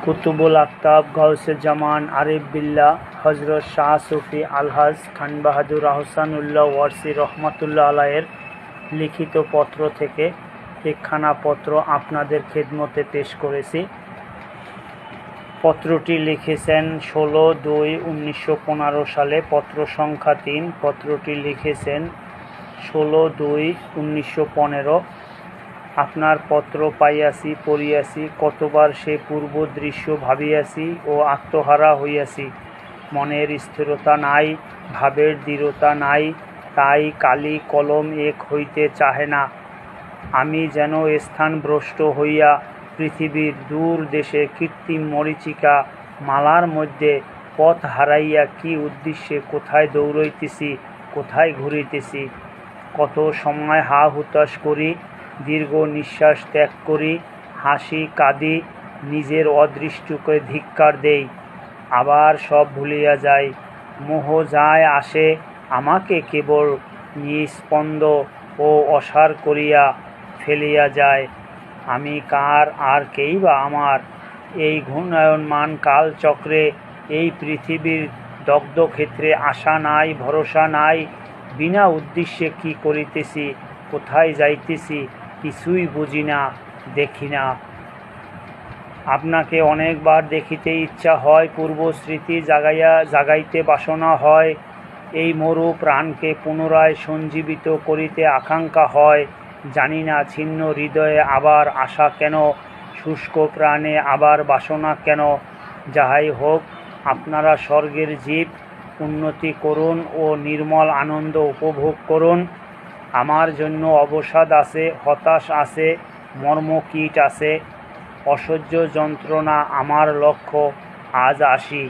কুতুবুল আফতাব গাউসে জামান আরিফ বিল্লাহ হজরত শাহ সুফি আলহাজ খান বাহাদুর আহসানুল্লাহ ওয়ারসি রহমতুল্লাহ আলাইয়ের লিখিত পত্র থেকে একখানা পত্র আপনাদের খেদমতে পেশ করেছি। পত্রটি লিখেছেন 16/2/1915 সালে, পত্র সংখ্যা 3। পত্রটি লিখেছেন 16/2/1915। আপনার পত্র পাইয়াছি, পড়িয়াছি, কতবার সে পূর্ব দৃশ্য ভাবিয়াছি ও আত্মহারা হইয়াছি। মনের স্থিরতা নাই, ভাবের দৃঢ়তা নাই, তাই কালি কলম এক হইতে চাহে না। আমি যেন স্থানভ্রষ্ট হইয়া পৃথিবীর দূর দেশে কৃত্রিম মরীচিকা মালার মধ্যে পথ হারাইয়া কি উদ্দেশ্যে কোথায় দৌড়াইতেছি, কোথায় ঘুরিতেছি। কত সময় হা হুতাশ করি, দীর্ঘ নিঃশ্বাস ত্যাগ করি, হাসি কাঁদি, নিজের অদৃষ্টকে ধিক্কার দেই, আবার সব ভুলিয়া যাই। মোহ যায় আসে, আমাকে কেবল নিস্পন্দ ও অসাড় করিয়া ফেলিয়া যায়। আমি কার, আর কেই বা আমার? এই ঘূর্ণায়মান কালচক্রে, এই পৃথিবীর দগ্ধক্ষেত্রে আশা নাই, ভরসা নাই। বিনা উদ্দেশ্যে কি করিতেছি, কোথায় যাইতেছি, কিছুই বুঝি না, দেখি না। আপনাকে অনেকবার দেখিতে ইচ্ছা হয়, পূর্ব স্মৃতি জাগাইতে বাসনা হয়, এই মরু প্রাণকে পুনরায় সঞ্জীবিত করিতে আকাঙ্ক্ষা হয়। জানি না ছিন্ন হৃদয়ে আবার আশা কেন, শুষ্ক প্রাণে আবার বাসনা কেন। যাহাই হোক, আপনারা স্বর্গের জীব, উন্নতি করুন ও নির্মল আনন্দ উপভোগ করুন। আমার জন্য অবসাদ আছে, হতাশ আছে, মর্মকীট আছে, অসহ্য যন্ত্রণা আমার লক্ষ্য। আজ আসি।